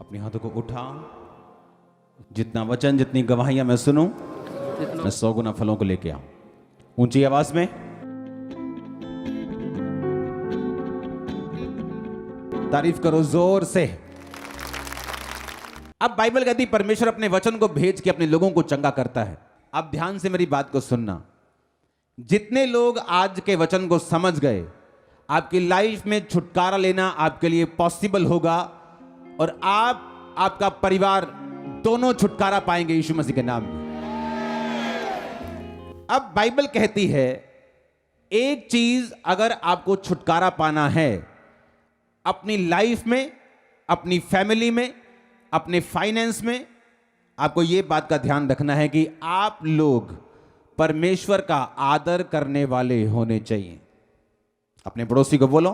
अपने हाथों को उठाओ। जितना वचन, जितनी गवाहियां मैं सुनूं, मैं 100 गुना फलों को लेके आऊं। ऊंची आवाज में तारीफ करो जोर से। अब बाइबल कहती परमेश्वर अपने वचन को भेज के अपने लोगों को चंगा करता है। अब ध्यान से मेरी बात को सुनना। जितने लोग आज के वचन को समझ गए, आपकी लाइफ में छुटकारा लेना आपके लिए पॉसिबल होगा और आप, आपका परिवार दोनों छुटकारा पाएंगे यीशु मसीह के नाम में। अब बाइबल कहती है एक चीज अगर आपको छुटकारा पाना है अपनी लाइफ में, अपनी फैमिली में, अपने फाइनेंस में, आपको यह बात का ध्यान रखना है कि आप लोग परमेश्वर का आदर करने वाले होने चाहिए। अपने पड़ोसी को बोलो,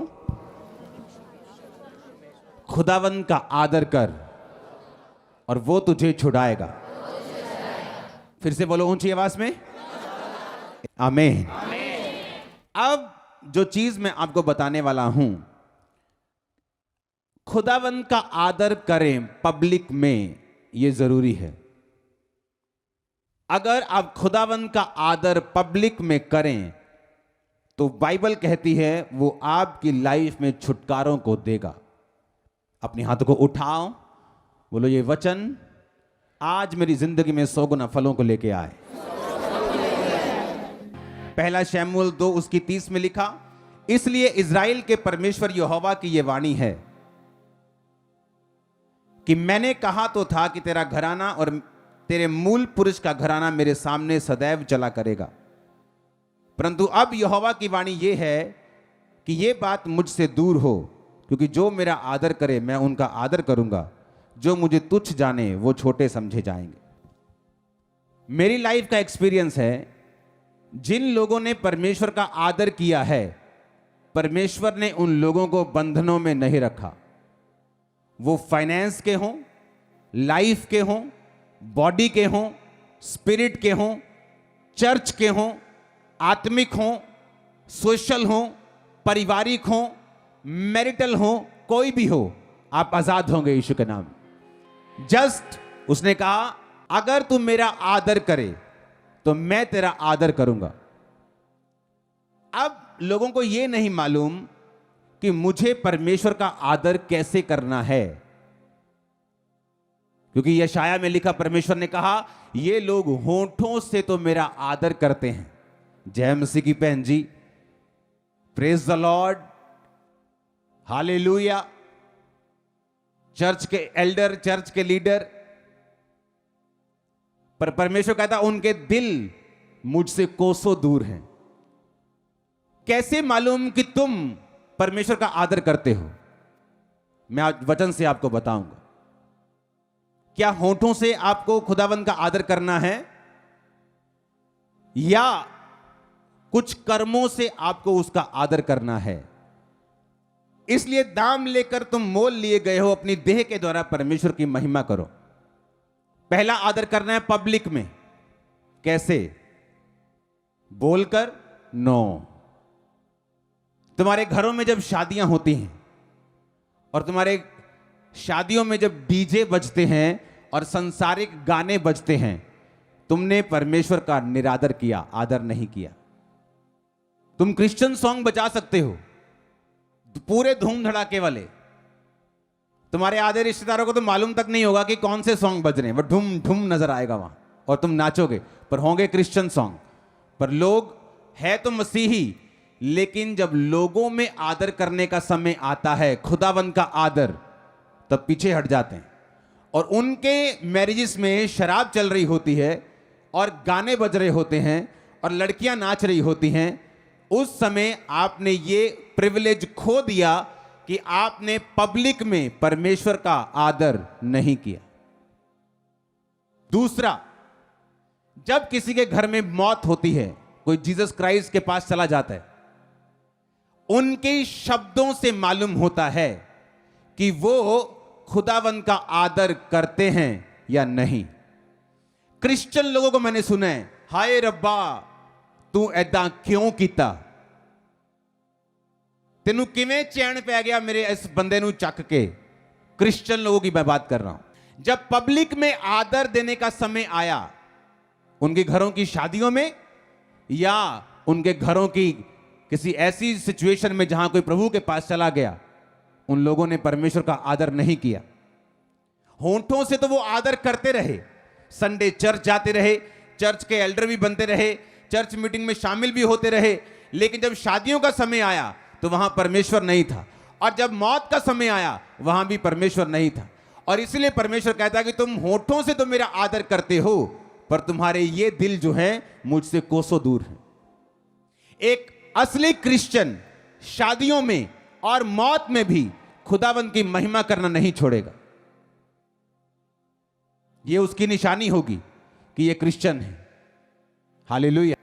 खुदावंद का आदर कर और वो तुझे छुड़ाएगा। फिर से बोलो ऊंची आवाज में, आमीन। अब जो चीज मैं आपको बताने वाला हूं, खुदावंद का आदर करें पब्लिक में, यह जरूरी है। अगर आप खुदावंद का आदर पब्लिक में करें तो बाइबल कहती है वो आपकी लाइफ में छुटकारों को देगा। अपने हाथों को उठाओ, बोलो ये वचन आज मेरी जिंदगी में 100 गुना फलों को लेके आए। पहला शमूएल 2 उसकी 30 में लिखा, इसलिए इज़राइल के परमेश्वर यहोवा की यह वाणी है कि मैंने कहा तो था कि तेरा घराना और तेरे मूल पुरुष का घराना मेरे सामने सदैव चला करेगा, परंतु अब यहोवा की वाणी यह है कि यह बात मुझसे दूर हो, क्योंकि जो मेरा आदर करे मैं उनका आदर करूंगा, जो मुझे तुच्छ जाने वो छोटे समझे जाएंगे। मेरी लाइफ का एक्सपीरियंस है, जिन लोगों ने परमेश्वर का आदर किया है, परमेश्वर ने उन लोगों को बंधनों में नहीं रखा। वो फाइनेंस के हों, लाइफ के हों, बॉडी के हों, स्पिरिट के हों, चर्च के हों, आत्मिक हों, सोशल हों, पारिवारिक हों, मैरिटल हों, कोई भी हो, आप आजाद होंगे यीशु के नाम। जस्ट उसने कहा अगर तू मेरा आदर करे तो मैं तेरा आदर करूंगा। अब लोगों को यह नहीं मालूम कि मुझे परमेश्वर का आदर कैसे करना है, क्योंकि यशाया में लिखा, परमेश्वर ने कहा ये लोग होठों से तो मेरा आदर करते हैं। जय मसीह की बहन जी, praise the Lord, hallelujah. Church के एल्डर, चर्च के लीडर, पर परमेश्वर कहता उनके दिल मुझसे कोसों दूर हैं। कैसे मालूम कि तुम परमेश्वर का आदर करते हो? मैं आज वचन से आपको बताऊंगा। क्या होठों से आपको खुदावंद का आदर करना है या कुछ कर्मों से आपको उसका आदर करना है? इसलिए दाम लेकर तुम मोल लिए गए हो, अपनी देह के द्वारा परमेश्वर की महिमा करो। पहला आदर करना है पब्लिक में। कैसे? बोलकर? नो। तुम्हारे घरों में जब शादियां होती हैं और तुम्हारे शादियों में जब डीजे बजते हैं और सांसारिक गाने बजते हैं, तुमने परमेश्वर का निरादर किया, आदर नहीं किया। तुम क्रिश्चियन सॉन्ग बजा सकते हो पूरे धूम धड़ाके वाले, तुम्हारे आधे रिश्तेदारों को तो मालूम तक नहीं होगा कि कौन से सॉन्ग बज रहे हैं, वो ढूम ढूम नजर आएगा वहां और तुम नाचोगे, पर होंगे क्रिश्चियन सॉन्ग। पर लोग है तो मसीही, लेकिन जब लोगों में आदर करने का समय आता है, खुदावंद का आदर, तब पीछे हट जाते हैं। और उनके मैरिजेस में शराब चल रही होती है और गाने बज रहे होते हैं और लड़कियां नाच रही होती हैं। उस समय आपने ये प्रिविलेज खो दिया कि आपने पब्लिक में परमेश्वर का आदर नहीं किया। दूसरा, जब किसी के घर में मौत होती है, कोई जीसस क्राइस्ट के पास चला जाता है, उनके शब्दों से मालूम होता है कि वो खुदावंद का आदर करते हैं या नहीं। क्रिश्चियन लोगों को मैंने सुना है, हाय रब्बा तू ऐदा क्यों कीता, तेनू किवें चैन पै गया मेरे इस बंदे नू चक के, क्रिश्चियन लोगों की मैं बात कर रहा हूं। जब पब्लिक में आदर देने का समय आया, उनके घरों की शादियों में या उनके घरों की किसी ऐसी सिचुएशन में जहां कोई प्रभु के पास चला गया, उन लोगों ने परमेश्वर का आदर नहीं किया। होंठों से तो वो आदर करते रहे, संडे चर्च जाते रहे, चर्च के एल्डर भी बनते रहे, चर्च मीटिंग में शामिल भी होते रहे, लेकिन जब शादियों का समय आया तो वहां परमेश्वर नहीं था, और जब मौत का समय आया वहां भी परमेश्वर नहीं था। और इसलिए परमेश्वर कहता है कि तुम होठों से तो मेरा आदर करते हो, पर तुम्हारे ये दिल जो है मुझसे कोसों दूर है। एक असली क्रिश्चियन शादियों में और मौत में भी खुदावंद की महिमा करना नहीं छोड़ेगा। यह उसकी निशानी होगी कि यह क्रिश्चियन है। हालेलुया।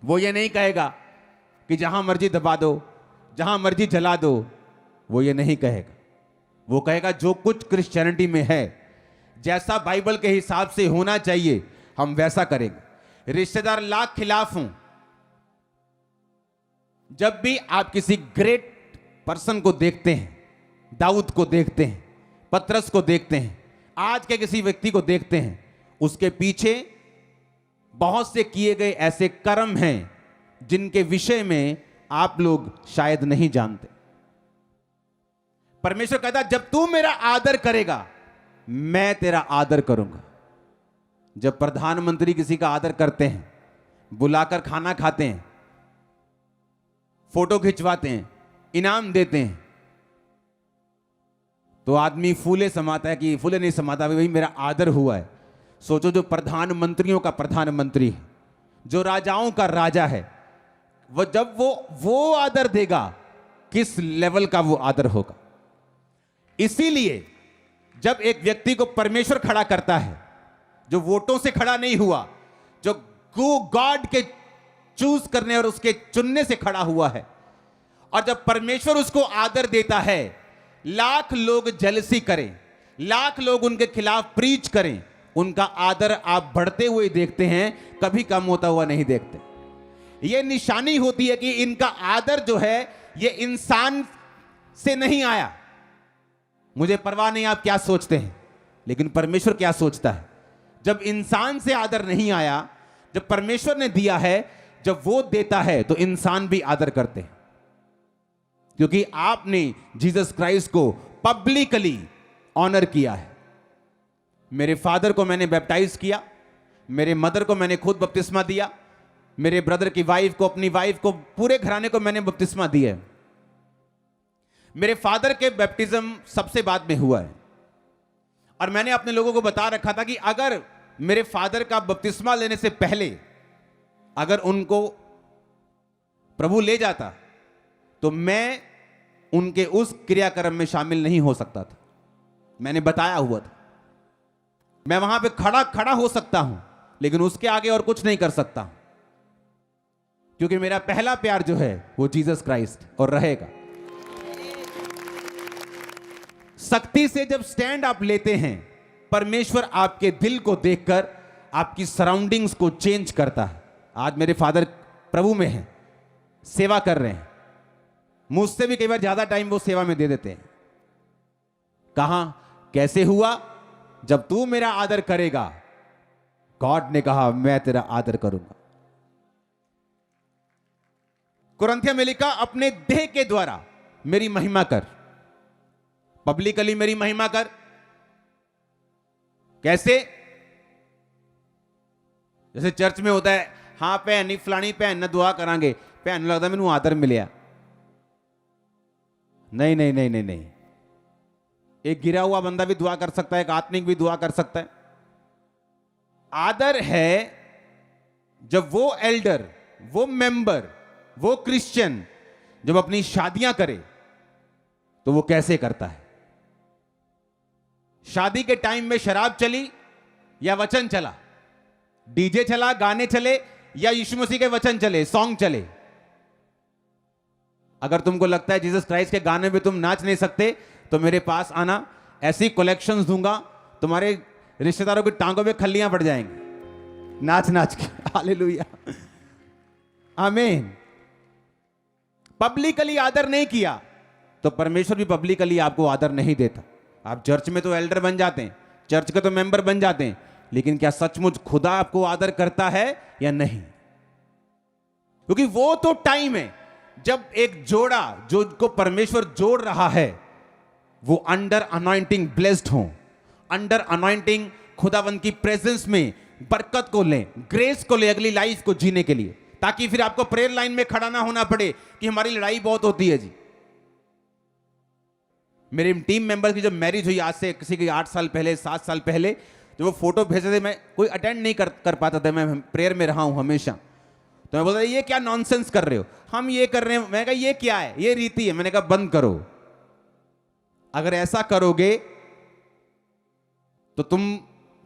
वो ये नहीं कहेगा कि जहां मर्जी दबा दो, जहां मर्जी जला दो, वो ये नहीं कहेगा। वो कहेगा जो कुछ क्रिश्चियनिटी में है, जैसा बाइबल के हिसाब से होना चाहिए, हम वैसा करेंगे। रिश्तेदार लाख खिलाफ हों, जब भी आप किसी ग्रेट पर्सन को देखते हैं, दाऊद को देखते हैं, पतरस को देखते हैं, आज के किसी व्यक्ति को देखते हैं, उसके पीछे बहुत से किए गए ऐसे कर्म हैं जिनके विषय में आप लोग शायद नहीं जानते। परमेश्वर कहता जब तू मेरा आदर करेगा, मैं तेरा आदर करूंगा। जब प्रधानमंत्री किसी का आदर करते हैं, बुलाकर खाना खाते हैं, फोटो खिंचवाते हैं, इनाम देते हैं, तो आदमी फूले समाता है कि फूले नहीं समाता, भाई मेरा आदर हुआ है। सोचो जो प्रधानमंत्रियों का प्रधानमंत्री है, जो राजाओं का राजा है, वो जब वो आदर देगा, किस लेवल का वो आदर होगा। इसीलिए जब एक व्यक्ति को परमेश्वर खड़ा करता है, जो वोटों से खड़ा नहीं हुआ, जो गॉड के चूज करने और उसके चुनने से खड़ा हुआ है, और जब परमेश्वर उसको आदर देता है, लाख लोग जेलसी करें, लाख लोग उनके खिलाफ प्रीच करें, उनका आदर आप बढ़ते हुए देखते हैं, कभी कम होता हुआ नहीं देखते। यह निशानी होती है कि इनका आदर जो है यह इंसान से नहीं आया। मुझे परवाह नहीं आप क्या सोचते हैं, लेकिन परमेश्वर क्या सोचता है। जब इंसान से आदर नहीं आया, जब परमेश्वर ने दिया है, जब वो देता है तो इंसान भी आदर करते हैं, क्योंकि आपने जीसस क्राइस्ट को पब्लिकली ऑनर किया है। मेरे फादर को मैंने बैप्टाइज किया, मेरे मदर को मैंने खुद बपतिस्मा दिया, मेरे ब्रदर की वाइफ को, अपनी वाइफ को, पूरे घराने को मैंने बपतिस्मा दिया है। मेरे फादर के बैप्टिज्म सबसे बाद में हुआ है, और मैंने अपने लोगों को बता रखा था कि अगर मेरे फादर का बपतिस्मा लेने से पहले अगर उनको प्रभु ले जाता तो मैं उनके उस क्रियाक्रम में शामिल नहीं हो सकता था। मैंने बताया हुआ था, मैं वहां पे खड़ा हो सकता हूं, लेकिन उसके आगे और कुछ नहीं कर सकता, क्योंकि मेरा पहला प्यार जो है वो जीसस क्राइस्ट और रहेगा। सख्ती से जब स्टैंड आप लेते हैं, परमेश्वर आपके दिल को देखकर आपकी सराउंडिंग्स को चेंज करता है। आज मेरे फादर प्रभु में हैं, सेवा कर रहे हैं, मुझसे भी कई बार ज्यादा टाइम वो सेवा में दे देते हैं। कहां कैसे हुआ? जब तू मेरा आदर करेगा, गॉड ने कहा मैं तेरा आदर करूंगा। कुरिन्थियों में लिखा अपने देह के द्वारा मेरी महिमा कर, पब्लिकली मेरी महिमा कर। कैसे? जैसे चर्च में होता है, हां भैन फलानी भैन ने दुआ करांगे, भैन ਨੂੰ लगता मैनू आदर मिलिया। नहीं नहीं नहीं नहीं नहीं, एक गिरा हुआ बंदा भी दुआ कर सकता है, एक आत्मिक भी दुआ कर सकता है। आदर है जब वो एल्डर, वो मेंबर, वो क्रिश्चियन जब अपनी शादियां करे तो वो कैसे करता है। शादी के टाइम में शराब चली या वचन चला, डीजे चला, गाने चले या यीशु मसीह के वचन चले, सॉन्ग चले। अगर तुमको लगता है जीसस क्राइस्ट के गाने में तुम नाच नहीं सकते तो मेरे पास आना, ऐसी कलेक्शंस दूंगा, तुम्हारे रिश्तेदारों की टांगों में खल्लियां पड़ जाएंगी नाच नाच के। हालेलुया, आमीन। पब्लिकली आदर नहीं किया तो परमेश्वर भी पब्लिकली आपको आदर नहीं देता। आप चर्च में तो एल्डर बन जाते हैं, चर्च के तो मेंबर बन जाते हैं, लेकिन क्या सचमुच खुदा आपको आदर करता है या नहीं? क्योंकि वो तो टाइम है जब एक जोड़ा जो को परमेश्वर जोड़ रहा है वो अंडर अनॉइंटिंग ब्लेस्ड हो, अंडर अनॉइंटिंग खुदावंत की प्रेजेंस में बरकत को लें, ग्रेस को ले अगली लाइफ को जीने के लिए, ताकि फिर आपको प्रेयर लाइन में खड़ा ना होना पड़े कि हमारी लड़ाई बहुत होती है जी। मेरे टीम मेंबर की जब मैरिज हुई आज से किसी की 8 साल पहले 7 साल पहले, जो वो फोटो भेजे थे, मैं कोई अटेंड नहीं कर पाता था, मैं प्रेयर में रहा हूं हमेशा, तो मैं बोलता ये क्या नॉनसेंस कर रहे हो, हम ये कर रहे हैं। मैंने कहा ये क्या है, ये रीति है। मैंने कहा बंद करो, अगर ऐसा करोगे तो तुम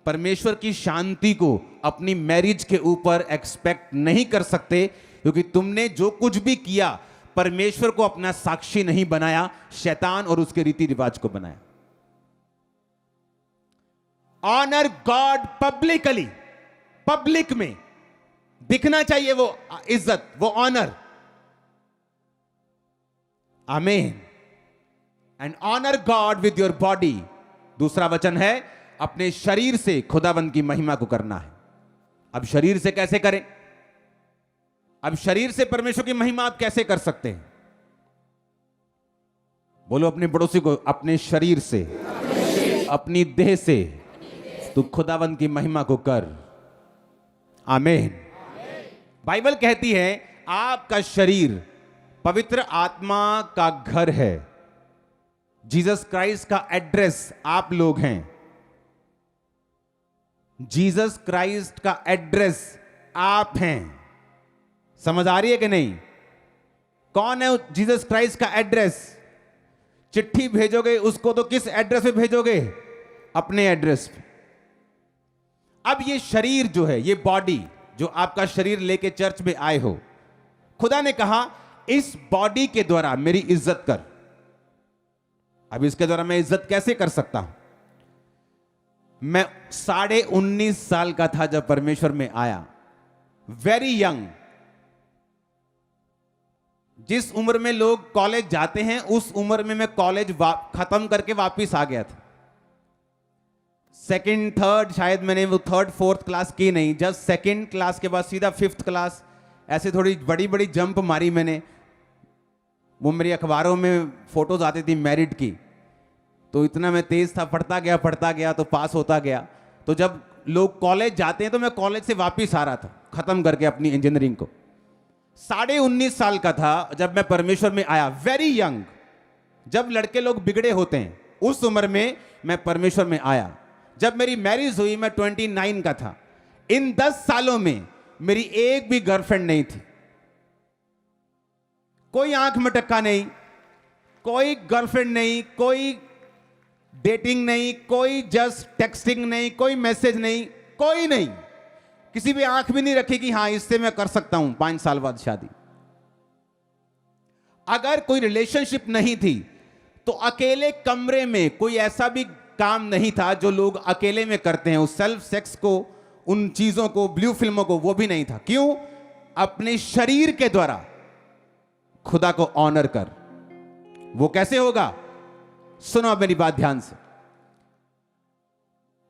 परमेश्वर की शांति को अपनी मैरिज के ऊपर एक्सपेक्ट नहीं कर सकते, क्योंकि तुमने जो कुछ भी किया परमेश्वर को अपना साक्षी नहीं बनाया, शैतान और उसके रीति रिवाज को बनाया। ऑनर गॉड पब्लिकली, पब्लिक में दिखना चाहिए वो इज्जत, वो ऑनर। आमीन। And honour God with your body. दूसरा वचन है अपने शरीर से खुदावंत की महिमा को करना है। अब शरीर से कैसे करें? अब शरीर से परमेश्वर की महिमा आप कैसे कर सकते हैं? बोलो अपने पड़ोसी को, अपने शरीर से, अपनी देह से तू खुदावंत की महिमा को कर। आमीन। बाइबल कहती है आपका शरीर पवित्र आत्मा का घर है। जीसस क्राइस्ट का एड्रेस आप लोग हैं। जीसस क्राइस्ट का एड्रेस आप हैं। समझ आ रही है कि नहीं? कौन है जीसस क्राइस्ट का एड्रेस? चिट्ठी भेजोगे उसको तो किस एड्रेस पे भेजोगे? अपने एड्रेस पे। अब ये शरीर जो है, ये बॉडी जो आपका शरीर लेके चर्च में आए हो, खुदा ने कहा इस बॉडी के द्वारा मेरी इज्जत कर। अब इसके द्वारा मैं इज्जत कैसे कर सकता हूं? मैं 19.5 साल का था जब परमेश्वर में आया, वेरी यंग। जिस उम्र में लोग कॉलेज जाते हैं उस उम्र में मैं कॉलेज खत्म करके वापस आ गया था। सेकंड थर्ड, शायद मैंने वो थर्ड फोर्थ क्लास की नहीं, जस्ट सेकंड क्लास के बाद सीधा 5th क्लास, ऐसे थोड़ी बड़ी बड़ी जंप मारी मैंने। वो मेरी अखबारों में फोटोज आती थी मैरिड की, तो इतना मैं तेज था, पढ़ता गया तो पास होता गया। तो जब लोग कॉलेज जाते हैं तो मैं कॉलेज से वापस आ रहा था खत्म करके अपनी इंजीनियरिंग को। 19.5 साल का था जब मैं परमेश्वर में आया, वेरी यंग। जब लड़के लोग बिगड़े होते हैं उस उम्र में मैं परमेश्वर में आया। जब मेरी मैरिज हुई मैं 29 का था। इन 10 सालों में मेरी एक भी गर्लफ्रेंड नहीं थी, कोई आंख में टक्का नहीं, कोई गर्लफ्रेंड नहीं, कोई डेटिंग नहीं, कोई जस्ट टेक्सटिंग नहीं, कोई मैसेज नहीं, कोई नहीं। किसी भी आंख भी नहीं रखी कि हां इससे मैं कर सकता हूं 5 साल बाद शादी। अगर कोई रिलेशनशिप नहीं थी तो अकेले कमरे में कोई ऐसा भी काम नहीं था जो लोग अकेले में करते हैं, उस सेल्फ सेक्स को, उन चीजों को, ब्लू फिल्मों को, वो भी नहीं था। क्यों? अपने शरीर के द्वारा खुदा को ऑनर कर। वो कैसे होगा? सुनो अब मेरी बात ध्यान से।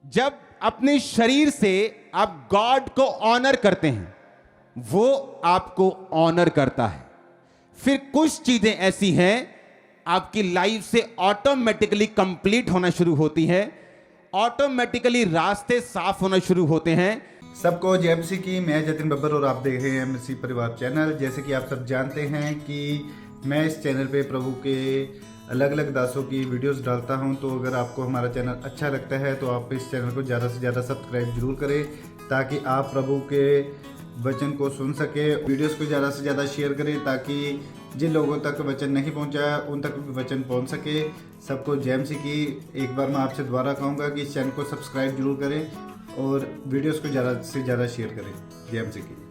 जब अपने शरीर से आप गॉड को ऑनर करते हैं, वो आपको ऑनर करता है। फिर कुछ चीजें ऐसी हैं आपकी लाइफ से ऑटोमेटिकली कंप्लीट होना शुरू होती है, ऑटोमेटिकली रास्ते साफ होना शुरू होते हैं। सबको जय मसीह की। मैं जतिन बब्बर और आप देख रहे हैं मसीह परिवार चैनल। जैसे कि आप सब जानते हैं कि मैं इस चैनल पे प्रभु के अलग अलग दासों की वीडियोस डालता हूं, तो अगर आपको हमारा चैनल अच्छा लगता है तो आप इस चैनल को ज़्यादा से ज़्यादा सब्सक्राइब जरूर करें, ताकि आप प्रभु के वचन को सुन सके। वीडियोस को ज़्यादा से ज़्यादा शेयर करें ताकि जिन लोगों तक वचन नहीं पहुंचा उन तक भी वचन पहुंच सके। सबको जय मसीह की। एक बार मैं आपसे दोबारा कहूँगा कि इस चैनल को सब्सक्राइब जरूर करें और वीडियोस को ज़्यादा से ज़्यादा शेयर करें। जय मसीह की।